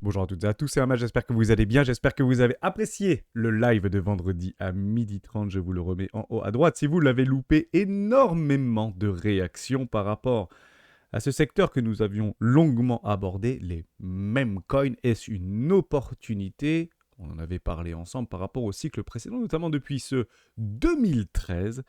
Bonjour à toutes et à tous, c'est Ahmad, j'espère que vous allez bien, j'espère que vous avez apprécié le live de vendredi à 12h30, je vous le remets en haut à droite. Si vous l'avez loupé, énormément de réactions par rapport à ce secteur que nous avions longuement abordé, les meme coins. Est-ce une opportunité? On en avait parlé ensemble par rapport au cycle précédent, notamment depuis ce 2013.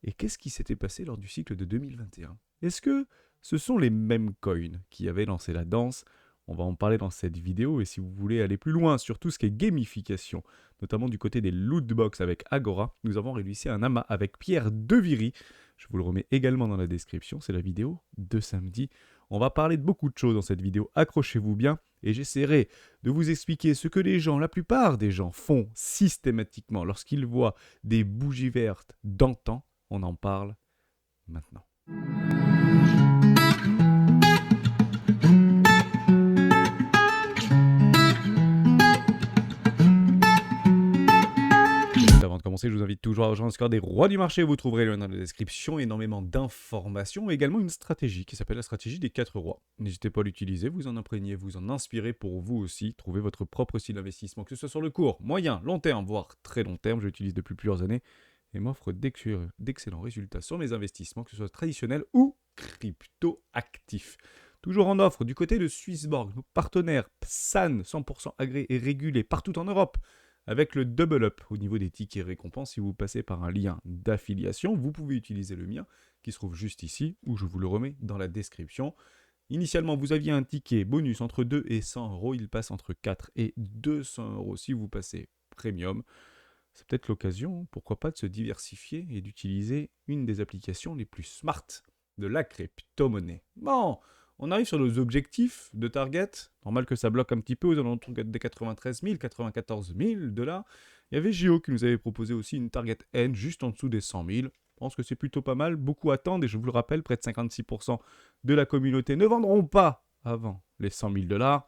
Et qu'est-ce qui s'était passé lors du cycle de 2021? Est-ce que ce sont les meme coins qui avaient lancé la danse? On va en parler dans cette vidéo, et si vous voulez aller plus loin sur tout ce qui est gamification, notamment du côté des lootbox avec Agora, nous avons réussi un amas avec Pierre Deviry. Je vous le remets également dans la description, c'est la vidéo de samedi. On va parler de beaucoup de choses dans cette vidéo, accrochez-vous bien, et j'essaierai de vous expliquer ce que les gens, la plupart des gens, font systématiquement lorsqu'ils voient des bougies vertes d'antan. On en parle maintenant. Avant de commencer, je vous invite toujours à rejoindre le Discord des rois du marché. Vous trouverez le lien dans la description, énormément d'informations, et également une stratégie qui s'appelle la stratégie des 4 rois. N'hésitez pas à l'utiliser, vous en imprégnez, vous en inspirez pour vous aussi trouver votre propre style d'investissement, que ce soit sur le court, moyen, long terme, voire très long terme. Je l'utilise depuis plusieurs années et m'offre d'excellents résultats sur mes investissements, que ce soit traditionnels ou crypto-actifs. Toujours en offre du côté de Swissborg, nos partenaires PSAN 100% agréés et régulés partout en Europe, avec le double up au niveau des tickets récompenses. Si vous passez par un lien d'affiliation, vous pouvez utiliser le mien qui se trouve juste ici, ou je vous le remets dans la description. Initialement, vous aviez un ticket bonus entre 2 et 100 euros. Il passe entre 4 et 200 euros si vous passez premium. C'est peut-être l'occasion, pourquoi pas, de se diversifier et d'utiliser une des applications les plus smart de la crypto-monnaie. Bon, on arrive sur nos objectifs de target. Normal que ça bloque un petit peu aux alentours des 93 000, 94 000 $. Il y avait Gio qui nous avait proposé aussi une target N juste en dessous des 100 000. Je pense que c'est plutôt pas mal. Beaucoup attendent, et je vous le rappelle, près de 56% de la communauté ne vendront pas avant les 100 000 $.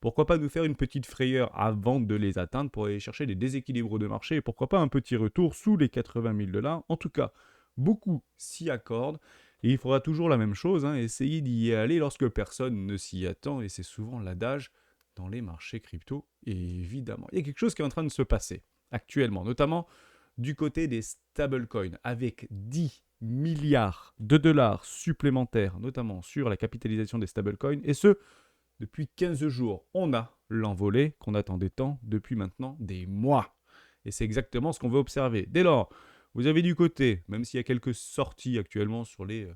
Pourquoi pas nous faire une petite frayeur avant de les atteindre pour aller chercher des déséquilibres de marché, et pourquoi pas un petit retour sous les 80 000 $. En tout cas, beaucoup s'y accordent. Et il faudra toujours la même chose, essayer d'y aller lorsque personne ne s'y attend, et c'est souvent l'adage dans les marchés crypto, évidemment. Il y a quelque chose qui est en train de se passer actuellement, notamment du côté des stablecoins, avec 10 milliards de dollars supplémentaires, notamment sur la capitalisation des stablecoins, et ce, depuis 15 jours. On a l'envolée qu'on attendait tant depuis maintenant des mois. Et c'est exactement ce qu'on veut observer. Dès lors, vous avez du côté, même s'il y a quelques sorties actuellement sur les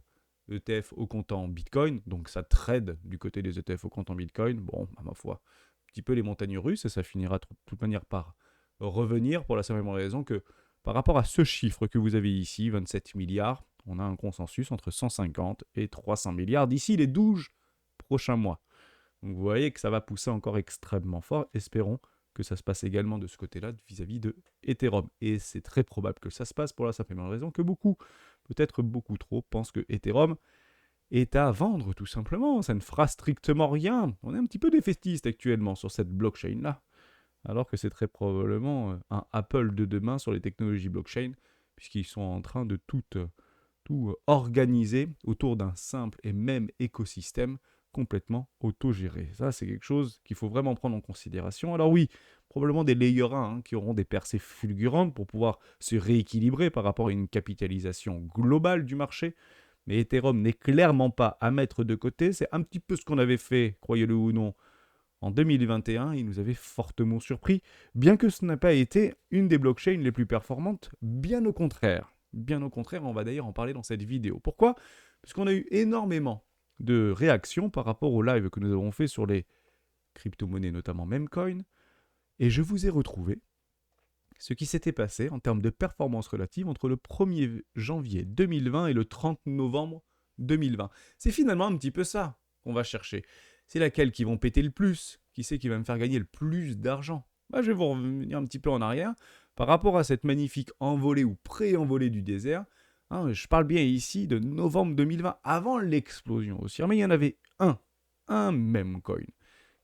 ETF au comptant Bitcoin, donc ça trade du côté des ETF au comptant Bitcoin, bon, à ma foi, un petit peu les montagnes russes, et ça finira de toute manière par revenir, pour la simple raison que par rapport à ce chiffre que vous avez ici, 27 milliards, on a un consensus entre 150 et 300 milliards d'ici les 12 prochains mois. Donc vous voyez que ça va pousser encore extrêmement fort. Espérons que ça se passe également de ce côté-là vis-à-vis de Ethereum. Et c'est très probable que ça se passe pour la simple raison que beaucoup, peut-être beaucoup trop, pensent que Ethereum est à vendre tout simplement. Ça ne fera strictement rien. On est un petit peu défaitiste actuellement sur cette blockchain-là, alors que c'est très probablement un Apple de demain sur les technologies blockchain, puisqu'ils sont en train de tout organiser autour d'un simple et même écosystème complètement autogéré. Ça, c'est quelque chose qu'il faut vraiment prendre en considération. Alors oui, probablement des layer 1 qui auront des percées fulgurantes pour pouvoir se rééquilibrer par rapport à une capitalisation globale du marché. Mais Ethereum n'est clairement pas à mettre de côté. C'est un petit peu ce qu'on avait fait, croyez-le ou non, en 2021. Il nous avait fortement surpris, bien que ce n'a pas été une des blockchains les plus performantes, bien au contraire. Bien au contraire, on va d'ailleurs en parler dans cette vidéo. Pourquoi ? Parce qu'on a eu énormément de réactions par rapport au live que nous avons fait sur les crypto-monnaies, notamment Memecoin, et je vous ai retrouvé ce qui s'était passé en termes de performance relative entre le 1er janvier 2020 et le 30 novembre 2020. C'est finalement un petit peu ça qu'on va chercher. C'est laquelle qui vont péter le plus, qui c'est qui va me faire gagner le plus d'argent. Je vais vous revenir un petit peu en arrière par rapport à cette magnifique envolée ou pré-envolée du désert. Je parle bien ici de novembre 2020, avant l'explosion haussière, mais il y en avait un même coin,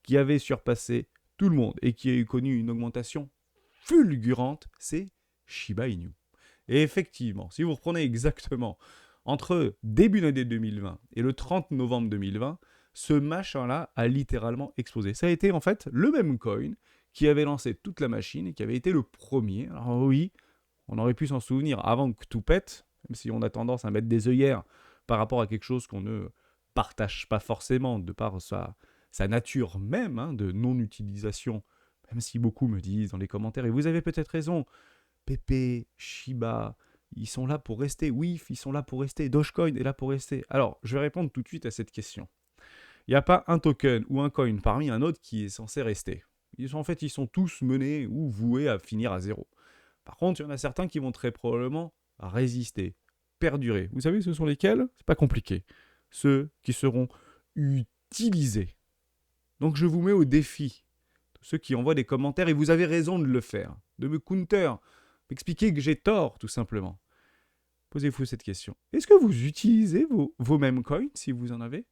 qui avait surpassé tout le monde et qui a connu une augmentation fulgurante, c'est Shiba Inu. Et effectivement, si vous reprenez exactement entre début d'année 2020 et le 30 novembre 2020, ce machin-là a littéralement explosé. Ça a été en fait le même coin qui avait lancé toute la machine et qui avait été le premier. Alors oui, on aurait pu s'en souvenir avant que tout pète, même si on a tendance à mettre des œillères par rapport à quelque chose qu'on ne partage pas forcément de par sa nature même hein, de non-utilisation, même si beaucoup me disent dans les commentaires, et vous avez peut-être raison, Pepe, Shiba, ils sont là pour rester, WIF, ils sont là pour rester, Dogecoin est là pour rester. Alors, je vais répondre tout de suite à cette question. Il n'y a pas un token ou un coin parmi un autre qui est censé rester. En fait, ils sont tous menés ou voués à finir à zéro. Par contre, il y en a certains qui vont très probablement résister, perdurer. Vous savez, ce sont lesquels? C'est pas compliqué. Ceux qui seront utilisés. Donc je vous mets au défi. Ceux qui envoient des commentaires, et vous avez raison de le faire, de me counter, m'expliquer que j'ai tort, tout simplement. Posez-vous cette question. Est-ce que vous utilisez vos mêmes coins, si vous en avez?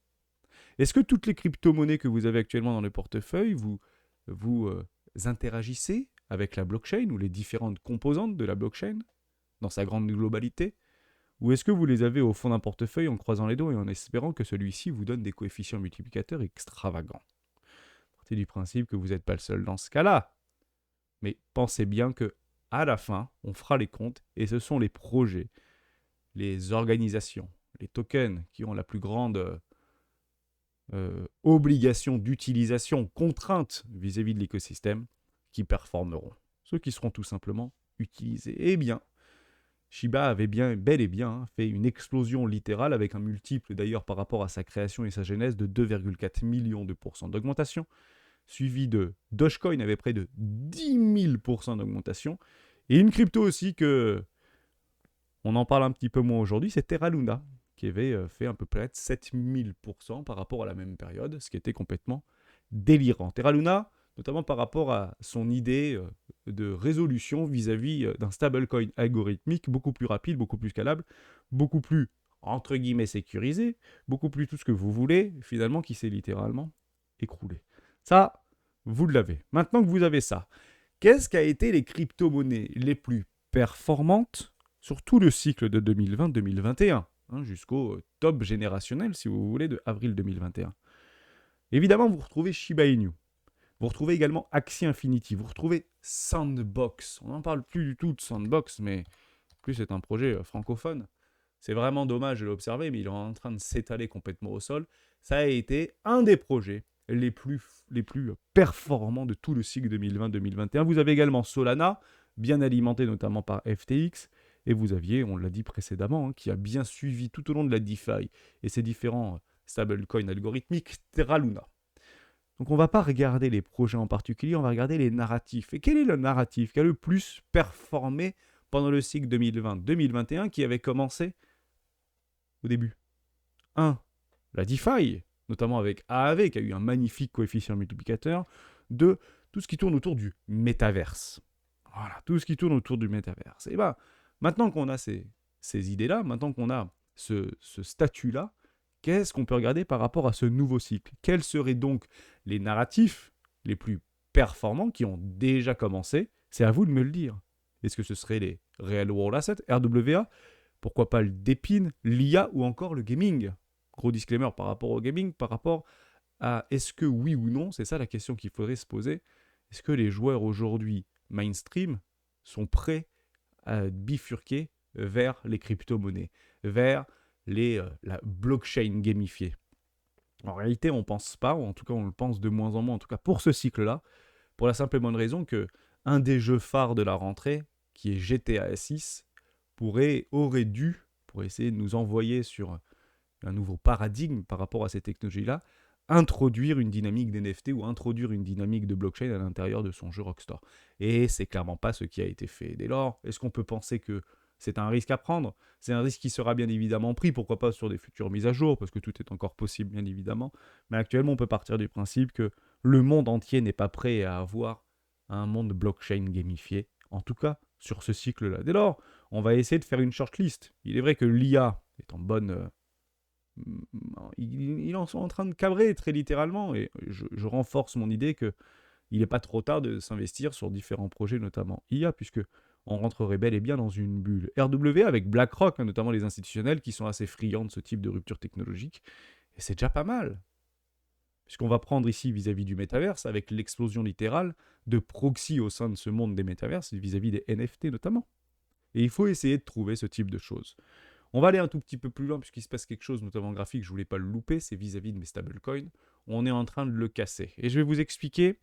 Est-ce que toutes les crypto-monnaies que vous avez actuellement dans le portefeuille, vous interagissez avec la blockchain ou les différentes composantes de la blockchain dans sa grande globalité? Ou est-ce que vous les avez au fond d'un portefeuille en croisant les doigts et en espérant que celui-ci vous donne des coefficients multiplicateurs extravagants? Partez du principe que vous n'êtes pas le seul dans ce cas-là. Mais pensez bien que à la fin, on fera les comptes et ce sont les projets, les organisations, les tokens qui ont la plus grande obligation d'utilisation, contrainte vis-à-vis de l'écosystème, qui performeront. Ceux qui seront tout simplement utilisés. Eh bien, Shiba avait bel et bien fait une explosion littérale avec un multiple d'ailleurs par rapport à sa création et sa genèse de 2,4 millions de pourcents d'augmentation, suivi de Dogecoin avait près de 10 000 % d'augmentation, et une crypto aussi que on en parle un petit peu moins aujourd'hui, c'est Terra Luna, qui avait fait un peu près de 7000 % par rapport à la même période, ce qui était complètement délirant. Terra Luna, notamment par rapport à son idée de résolution vis-à-vis d'un stablecoin algorithmique beaucoup plus rapide, beaucoup plus scalable, beaucoup plus, entre guillemets, sécurisé, beaucoup plus tout ce que vous voulez, finalement, qui s'est littéralement écroulé. Ça, vous l'avez. Maintenant que vous avez ça, qu'est-ce qu'a été les crypto-monnaies les plus performantes sur tout le cycle de 2020-2021, hein, jusqu'au top générationnel, si vous voulez, de avril 2021? Évidemment, vous retrouvez Shiba Inu. Vous retrouvez également Axie Infinity. Vous retrouvez Sandbox. On n'en parle plus du tout de Sandbox, mais plus c'est un projet francophone. C'est vraiment dommage de l'observer, mais il est en train de s'étaler complètement au sol. Ça a été un des projets les plus performants de tout le cycle 2020-2021. Vous avez également Solana, bien alimenté notamment par FTX. Et vous aviez, on l'a dit précédemment, hein, qui a bien suivi tout au long de la DeFi et ses différents stablecoins algorithmiques, Terra Luna. Donc on ne va pas regarder les projets en particulier, on va regarder les narratifs. Et quel est le narratif qui a le plus performé pendant le cycle 2020-2021 qui avait commencé au début? 1. La DeFi, notamment avec AAV qui a eu un magnifique coefficient multiplicateur. 2. Tout ce qui tourne autour du métaverse. Voilà, tout ce qui tourne autour du métaverse. Et bien, maintenant qu'on a ces idées-là, maintenant qu'on a ce statut-là, qu'est-ce qu'on peut regarder par rapport à ce nouveau cycle? Quels seraient donc les narratifs les plus performants qui ont déjà commencé? C'est à vous de me le dire. Est-ce que ce serait les Real World Assets, RWA? Pourquoi pas le DePIN, l'IA ou encore le gaming? Gros disclaimer par rapport au gaming, par rapport à est-ce que oui ou non, c'est ça la question qu'il faudrait se poser. Est-ce que les joueurs aujourd'hui mainstream sont prêts à bifurquer vers les crypto-monnaies, vers la blockchain gamifiée? En réalité, on ne pense pas, ou en tout cas on le pense de moins en moins, en tout cas pour ce cycle-là, pour la simple et bonne raison que un des jeux phares de la rentrée, qui est GTA 6, aurait dû, pour essayer de nous envoyer sur un nouveau paradigme par rapport à ces technologies-là, introduire une dynamique d'NFT ou introduire une dynamique de blockchain à l'intérieur de son jeu Rockstar. Et c'est clairement pas ce qui a été fait. Dès lors, est-ce qu'on peut penser que c'est un risque à prendre? C'est un risque qui sera bien évidemment pris, pourquoi pas sur des futures mises à jour, parce que tout est encore possible bien évidemment. Mais actuellement, on peut partir du principe que le monde entier n'est pas prêt à avoir un monde blockchain gamifié, en tout cas sur ce cycle-là. Dès lors, on va essayer de faire une shortlist. Il est vrai que l'IA est en bonne... Ils en sont en train de cabrer très littéralement, et je renforce mon idée que il n'est pas trop tard de s'investir sur différents projets, notamment IA, puisque on rentrerait bel et bien dans une bulle. RWA avec BlackRock, hein, notamment les institutionnels, qui sont assez friands de ce type de rupture technologique, et c'est déjà pas mal. puisqu'on va prendre ici vis-à-vis du métaverse, avec l'explosion littérale de proxy au sein de ce monde des métaverses, vis-à-vis des NFT notamment. Et il faut essayer de trouver ce type de choses. On va aller un tout petit peu plus loin, puisqu'il se passe quelque chose, notamment graphique, je ne voulais pas le louper, c'est vis-à-vis de mes stablecoins. On est en train de le casser. Et je vais vous expliquer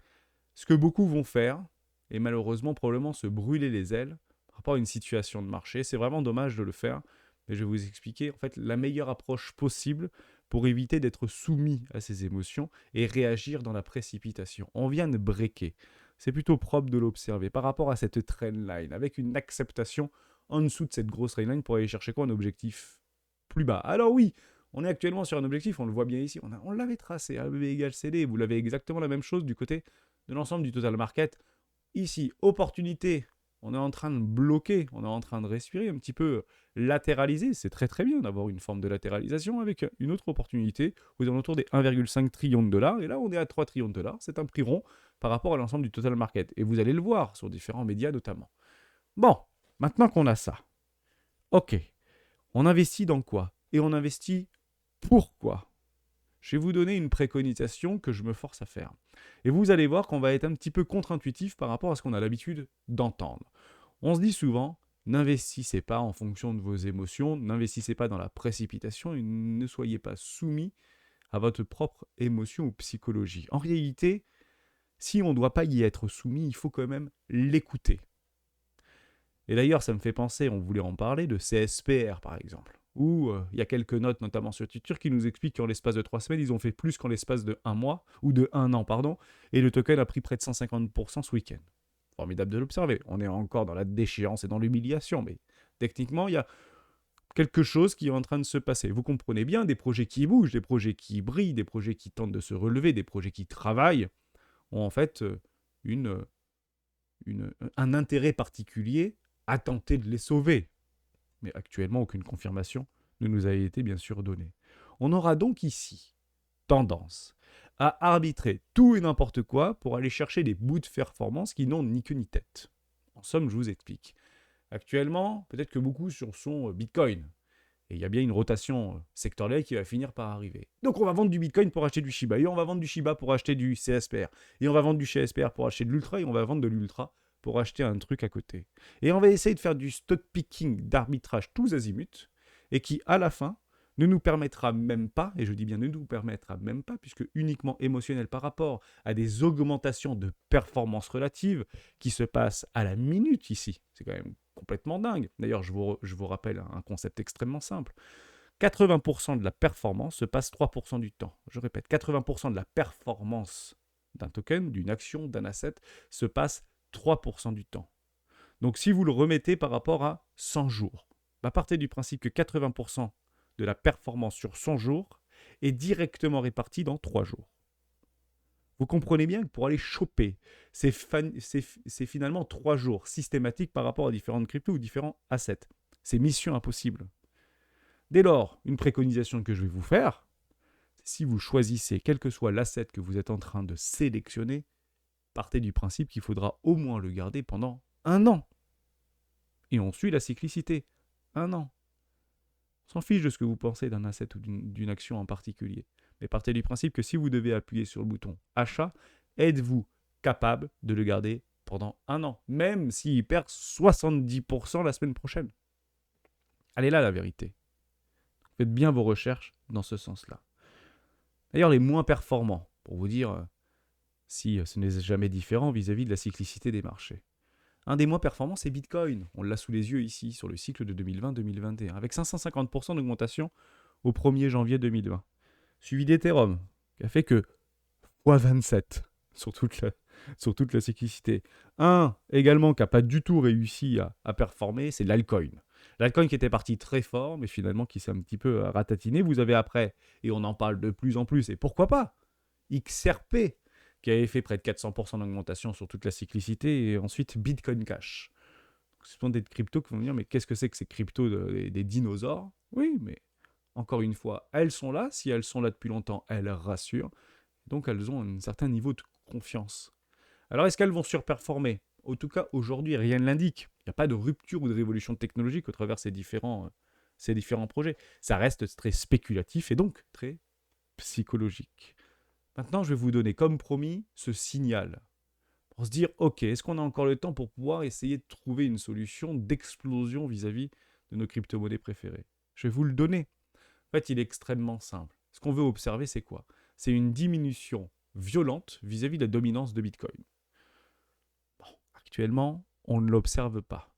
ce que beaucoup vont faire, et malheureusement probablement se brûler les ailes par rapport à une situation de marché. C'est vraiment dommage de le faire, mais je vais vous expliquer en fait la meilleure approche possible pour éviter d'être soumis à ces émotions et réagir dans la précipitation. On vient de breaker. C'est plutôt propre de l'observer par rapport à cette trendline, avec une acceptation en dessous de cette grosse trendline pour aller chercher quoi? Un objectif plus bas. Alors oui, on est actuellement sur un objectif, on le voit bien ici, on l'avait tracé, AB égale CD, vous l'avez exactement la même chose du côté de l'ensemble du total market. Ici, opportunité, on est en train de bloquer, on est en train de respirer, un petit peu latéraliser. C'est très très bien d'avoir une forme de latéralisation avec une autre opportunité aux alentours des 1,5 trillions de dollars. Et là, on est à 3 trillions de dollars. C'est un prix rond par rapport à l'ensemble du total market. Et vous allez le voir sur différents médias notamment. Bon, maintenant qu'on a ça, ok, on investit dans quoi? Et on investit pourquoi? Je vais vous donner une préconisation que je me force à faire. Et vous allez voir qu'on va être un petit peu contre-intuitif par rapport à ce qu'on a l'habitude d'entendre. On se dit souvent, n'investissez pas en fonction de vos émotions, n'investissez pas dans la précipitation et ne soyez pas soumis à votre propre émotion ou psychologie. En réalité, si on ne doit pas y être soumis, il faut quand même l'écouter. Et d'ailleurs, ça me fait penser, on voulait en parler, de CSPR par exemple, où il y a quelques notes, notamment sur Twitter, qui nous expliquent qu'en l'espace de 3 semaines, ils ont fait plus qu'en l'espace de 1 mois, ou de 1 an, pardon, et le token a pris près de 150% ce week-end. Formidable de l'observer. On est encore dans la déchéance et dans l'humiliation, mais techniquement, il y a quelque chose qui est en train de se passer. Vous comprenez bien, des projets qui bougent, des projets qui brillent, des projets qui tentent de se relever, des projets qui travaillent, ont en fait une, un intérêt particulier à tenter de les sauver. Mais actuellement, aucune confirmation ne nous a été bien sûr donnée. On aura donc ici tendance à arbitrer tout et n'importe quoi pour aller chercher des bouts de performance qui n'ont ni queue ni tête. En somme, je vous explique. Actuellement, peut-être que beaucoup sur son Bitcoin. Et il y a bien une rotation sectorielle qui va finir par arriver. Donc on va vendre du Bitcoin pour acheter du Shiba. Et on va vendre du Shiba pour acheter du CSPR. Et on va vendre du CSPR pour acheter de l'Ultra. Et on va vendre de l'Ultra pour acheter un truc à côté. Et on va essayer de faire du stock picking d'arbitrage tous azimuts. Et qui, à la fin, ne nous permettra même pas, et je dis bien ne nous permettra même pas, puisque uniquement émotionnel par rapport à des augmentations de performance relative qui se passent à la minute ici. C'est quand même complètement dingue. D'ailleurs, je vous rappelle un concept extrêmement simple. 80% de la performance se passe 3% du temps. Je répète, 80% de la performance d'un token, d'une action, d'un asset se passe 3% du temps. Donc si vous le remettez par rapport à 100 jours, partez du principe que 80% de la performance sur 100 jours est directement répartie dans 3 jours. Vous comprenez bien que pour aller choper, c'est finalement 3 jours systématiques par rapport à différentes cryptos ou différents assets. C'est mission impossible. Dès lors, une préconisation que je vais vous faire, si vous choisissez quel que soit l'asset que vous êtes en train de sélectionner, partez du principe qu'il faudra au moins le garder pendant 1 an. Et on suit la cyclicité. 1 an. On s'en fiche de ce que vous pensez d'un asset ou d'une action en particulier. Mais partez du principe que si vous devez appuyer sur le bouton achat, êtes-vous capable de le garder pendant 1 an, même s'il perd 70% la semaine prochaine. Elle est là la vérité. Faites bien vos recherches dans ce sens-là. D'ailleurs, les moins performants, pour vous dire si ce n'est jamais différent vis-à-vis de la cyclicité des marchés. Un des moins performants, c'est Bitcoin. On l'a sous les yeux ici, sur le cycle de 2020-2021, avec 550% d'augmentation au 1er janvier 2020. Suivi d'Ethereum, qui a fait que x27 sur toute la cyclicité. Un également qui n'a pas du tout réussi à performer, c'est l'altcoin. L'altcoin qui était parti très fort, mais finalement qui s'est un petit peu ratatiné. Vous avez après, et on en parle de plus en plus, et pourquoi pas, XRP, qui avait fait près de 400% d'augmentation sur toute la cyclicité, et ensuite Bitcoin Cash. Ce sont des cryptos qui vont me dire, mais qu'est-ce que c'est que ces cryptos des dinosaures? Oui, mais encore une fois, elles sont là. Si elles sont là depuis longtemps, elles rassurent. Donc elles ont un certain niveau de confiance. Alors est-ce qu'elles vont surperformer? En tout cas, aujourd'hui, rien ne l'indique. Il n'y a pas de rupture ou de révolution technologique au travers ces différents projets. Ça reste très spéculatif et donc très psychologique. Maintenant, je vais vous donner, comme promis, ce signal pour se dire, ok, est-ce qu'on a encore le temps pour pouvoir essayer de trouver une solution d'explosion vis-à-vis de nos crypto-monnaies préférées? Je vais vous le donner. En fait, il est extrêmement simple. Ce qu'on veut observer, c'est quoi? C'est une diminution violente vis-à-vis de la dominance de Bitcoin. Bon, actuellement, on ne l'observe pas.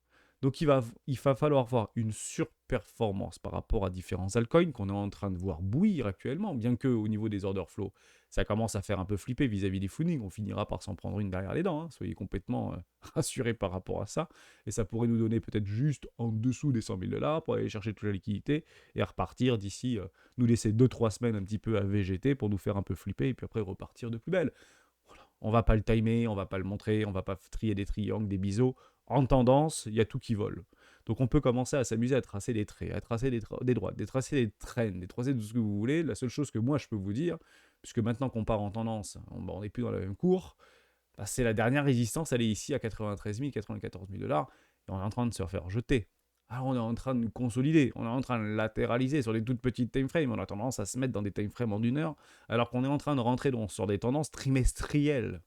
Donc il va falloir voir une surperformance par rapport à différents altcoins qu'on est en train de voir bouillir actuellement, bien que au niveau des order flow, ça commence à faire un peu flipper vis-à-vis des foundings. On finira par s'en prendre une derrière les dents, hein. Soyez complètement rassurés par rapport à ça. Et ça pourrait nous donner peut-être juste en dessous des 100 000 dollars pour aller chercher toute la liquidité et repartir d'ici, nous laisser 2-3 semaines un petit peu à VGT pour nous faire un peu flipper et puis après repartir de plus belle. Voilà. On va pas le timer, on va pas le montrer, on va pas trier des triangles, des biseaux. En tendance, il y a tout qui vole. Donc on peut commencer à s'amuser à tracer des traits, à tracer des droites, à tracer des trends, des tracer tout ce que vous voulez. La seule chose que moi je peux vous dire, puisque maintenant qu'on part en tendance, on n'est plus dans la même cour, bah, c'est la dernière résistance, elle est ici à 93 000, 94 000 dollars, et on est en train de se faire jeter. Alors on est en train de nous consolider, on est en train de latéraliser sur des toutes petites timeframes, on a tendance à se mettre dans des timeframes en 1 heure, alors qu'on est en train de rentrer sur des tendances trimestrielles.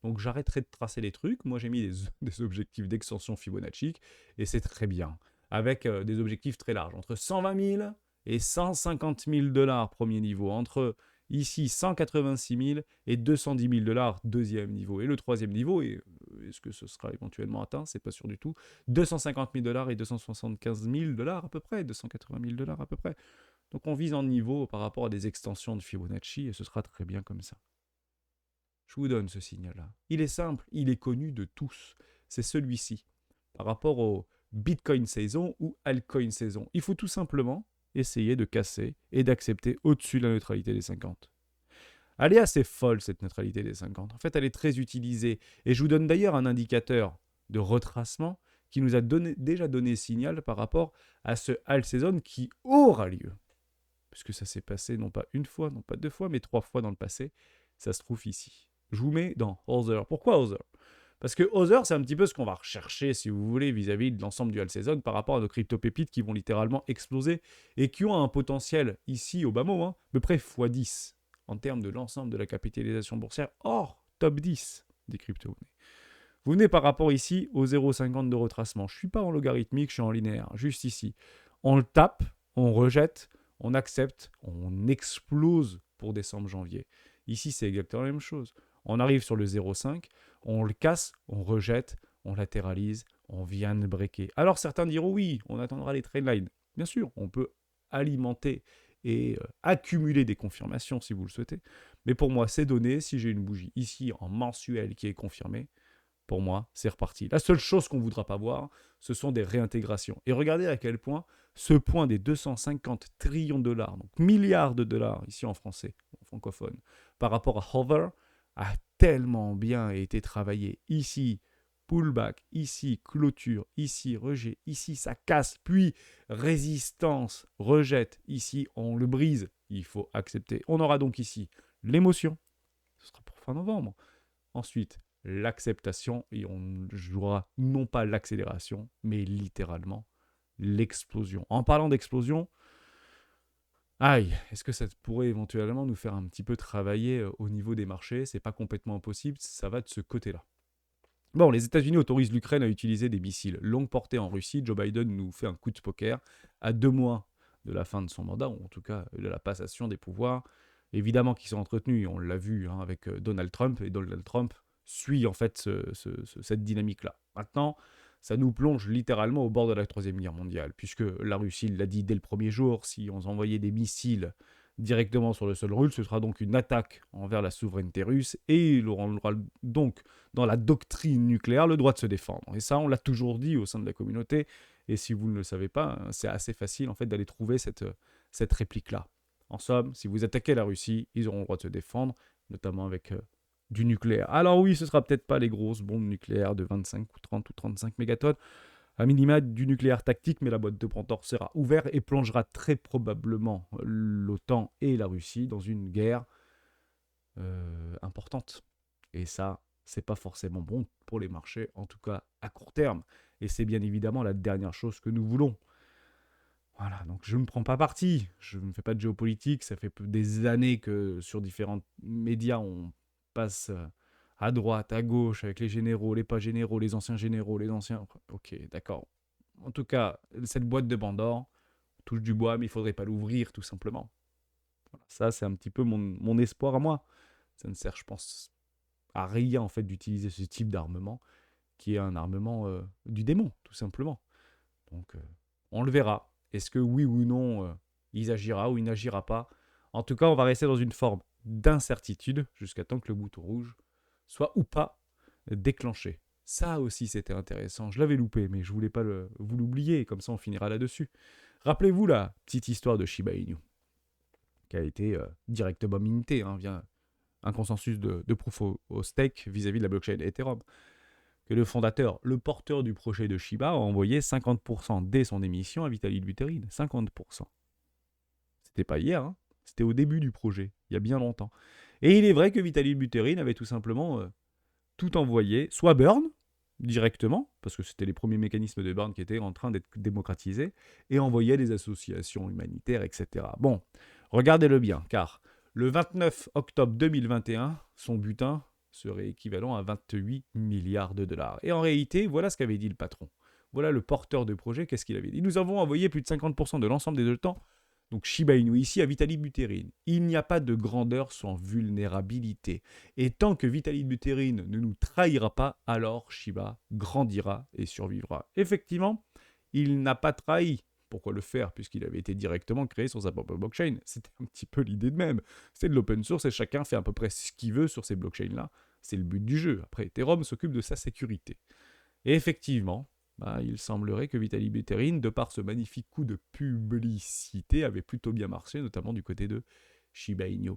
Donc j'arrêterai de tracer les trucs. Moi j'ai mis des objectifs d'extension Fibonacci et c'est très bien. Avec des objectifs très larges, entre 120 000 et 150 000 dollars premier niveau, entre ici 186 000 et 210 000 dollars deuxième niveau. Et le troisième niveau, et est-ce que ce sera éventuellement atteint? C'est pas sûr du tout. 250 000 dollars et 275 000 dollars à peu près, 280 000 dollars à peu près. Donc on vise en niveau par rapport à des extensions de Fibonacci et ce sera très bien comme ça. Je vous donne ce signal-là. Il est simple, il est connu de tous. C'est celui-ci. Par rapport au Bitcoin saison ou altcoin saison, il faut tout simplement essayer de casser et d'accepter au-dessus de la neutralité des 50. Elle est assez folle, cette neutralité des 50. En fait, elle est très utilisée. Et je vous donne d'ailleurs un indicateur de retracement qui nous a déjà donné signal par rapport à ce alt saison qui aura lieu. Puisque ça s'est passé non pas une fois, non pas 2 fois, mais 3 fois dans le passé. Ça se trouve ici. Je vous mets dans Other. Pourquoi Other? Parce que Other, c'est un petit peu ce qu'on va rechercher, si vous voulez, vis-à-vis de l'ensemble du All Season par rapport à nos crypto-pépites qui vont littéralement exploser et qui ont un potentiel, ici, au bas mot, à peu près x10 en termes de l'ensemble de la capitalisation boursière hors top 10 des crypto-monnaies. Vous venez par rapport ici au 0,50 de retracement. Je ne suis pas en logarithmique, je suis en linéaire, juste ici. On le tape, on rejette, on accepte, on explose pour décembre-janvier. Ici, c'est exactement la même chose. On arrive sur le 0,5, on le casse, on rejette, on latéralise, on vient de breaker. Alors certains diront oui, on attendra les trendlines. Bien sûr, on peut alimenter et accumuler des confirmations si vous le souhaitez. Mais pour moi, c'est donné. Si j'ai une bougie ici en mensuel qui est confirmée, pour moi, c'est reparti. La seule chose qu'on ne voudra pas voir, ce sont des réintégrations. Et regardez à quel point ce point des 250 trillions de dollars, donc milliards de dollars ici en français, en francophone, par rapport à Hover, a tellement bien été travaillé. Ici, pullback, ici, clôture, ici, rejet, ici, ça casse, puis résistance, rejette, ici, on le brise, il faut accepter. On aura donc ici l'émotion, ce sera pour fin novembre. Ensuite, l'acceptation, et on jouera non pas l'accélération, mais littéralement l'explosion. En parlant d'explosion, aïe, est-ce que ça pourrait éventuellement nous faire un petit peu travailler au niveau des marchés? C'est pas complètement impossible, ça va de ce côté-là. Bon, les États-Unis autorisent l'Ukraine à utiliser des missiles longue portée en Russie. Joe Biden nous fait un coup de poker à 2 mois de la fin de son mandat, ou en tout cas de la passation des pouvoirs. Évidemment qu'ils sont entretenus, on l'a vu avec Donald Trump, et Donald Trump suit en fait cette dynamique-là. Maintenant, ça nous plonge littéralement au bord de la Troisième Guerre mondiale, puisque la Russie l'a dit dès le premier jour, si on envoyait des missiles directement sur le sol russe, ce sera donc une attaque envers la souveraineté russe, et il aura donc, dans la doctrine nucléaire, le droit de se défendre. Et ça, on l'a toujours dit au sein de la communauté, et si vous ne le savez pas, c'est assez facile en fait d'aller trouver cette réplique-là. En somme, si vous attaquez la Russie, ils auront le droit de se défendre, notamment avec du nucléaire. Alors oui, ce ne sera peut-être pas les grosses bombes nucléaires de 25 ou 30 ou 35 mégatonnes, à minima du nucléaire tactique, mais la boîte de Pandore sera ouverte et plongera très probablement l'OTAN et la Russie dans une guerre importante. Et ça, c'est pas forcément bon pour les marchés, en tout cas à court terme. Et c'est bien évidemment la dernière chose que nous voulons. Voilà, donc je ne prends pas parti, je ne fais pas de géopolitique, ça fait des années que sur différents médias, on passe à droite, à gauche, avec les généraux, les pas généraux, les anciens généraux, les anciens... Ok, d'accord. En tout cas, cette boîte de Pandore touche du bois, mais il ne faudrait pas l'ouvrir, tout simplement. Voilà, ça, c'est un petit peu mon espoir à moi. Ça ne sert, je pense, à rien, en fait, d'utiliser ce type d'armement, qui est un armement du démon, tout simplement. Donc, on le verra. Est-ce que oui ou non, il agira ou il n'agira pas? En tout cas, on va rester dans une forme d'incertitude jusqu'à temps que le bouton rouge soit ou pas déclenché. Ça aussi, c'était intéressant. Je l'avais loupé, mais je voulais pas vous l'oublier. Comme ça, on finira là-dessus. Rappelez-vous la petite histoire de Shiba Inu, qui a été directement mintée via un consensus de proof au stake vis-à-vis de la blockchain Ethereum. Que le fondateur, le porteur du projet de Shiba, a envoyé 50% dès son émission à Vitalik Buterin. 50%. C'était pas hier, c'était au début du projet, il y a bien longtemps. Et il est vrai que Vitalik Buterin avait tout simplement tout envoyé, soit burn, directement, parce que c'était les premiers mécanismes de burn qui étaient en train d'être démocratisés, et envoyé à des associations humanitaires, etc. Bon, regardez-le bien, car le 29 octobre 2021, son butin serait équivalent à 28 milliards de dollars. Et en réalité, voilà ce qu'avait dit le patron. Voilà le porteur de projet, qu'est-ce qu'il avait dit. Nous avons envoyé plus de 50% de l'ensemble des dotants, donc Shiba Inu ici, à Vitalik Buterin. Il n'y a pas de grandeur sans vulnérabilité. Et tant que Vitalik Buterin ne nous trahira pas, alors Shiba grandira et survivra. Effectivement, il n'a pas trahi. Pourquoi le faire puisqu'il avait été directement créé sur sa propre blockchain? C'était un petit peu l'idée de même. C'est de l'open source et chacun fait à peu près ce qu'il veut sur ces blockchains-là. C'est le but du jeu. Après, Ethereum s'occupe de sa sécurité. Et effectivement, il semblerait que Vitalik Buterin, de par ce magnifique coup de publicité, avait plutôt bien marché, notamment du côté de Shiba Inu.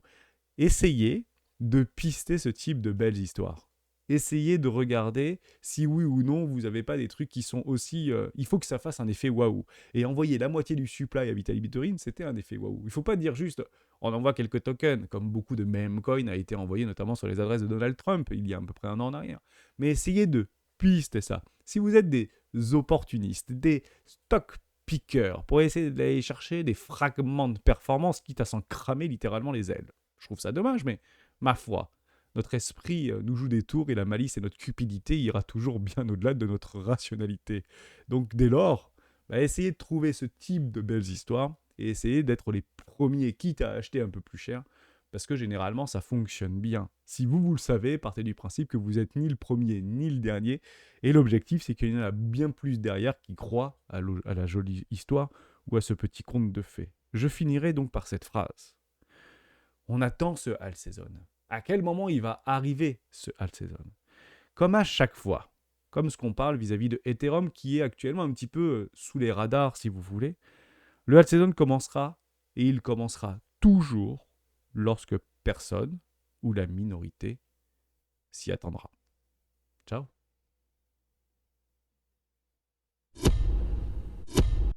Essayez de pister ce type de belles histoires. Essayez de regarder si oui ou non vous n'avez pas des trucs qui sont aussi... il faut que ça fasse un effet waouh. Et envoyer la moitié du supply à Vitalik Buterin, c'était un effet waouh. Il ne faut pas dire juste on envoie quelques tokens, comme beaucoup de meme coins a été envoyé notamment sur les adresses de Donald Trump il y a à peu près un an en arrière. Mais essayez de pister ça. Si vous êtes des opportunistes, des stock pickers, pour essayer d'aller chercher des fragments de performance, quitte à s'en cramer littéralement les ailes. Je trouve ça dommage, mais ma foi, notre esprit nous joue des tours et la malice et notre cupidité ira toujours bien au-delà de notre rationalité. Donc dès lors, essayez de trouver ce type de belles histoires et essayez d'être les premiers, quitte à acheter un peu plus cher, parce que généralement ça fonctionne bien. Si vous le savez, partez du principe que vous n'êtes ni le premier ni le dernier, et l'objectif c'est qu'il y en a bien plus derrière qui croient à la jolie histoire ou à ce petit conte de fées. Je finirai donc par cette phrase. On attend ce Alt Season. À quel moment il va arriver ce Alt Season? Comme à chaque fois, comme ce qu'on parle vis-à-vis de Ethereum qui est actuellement un petit peu sous les radars si vous voulez, le Alt Season commencera et il commencera toujours lorsque personne ou la minorité s'y attendra. Ciao.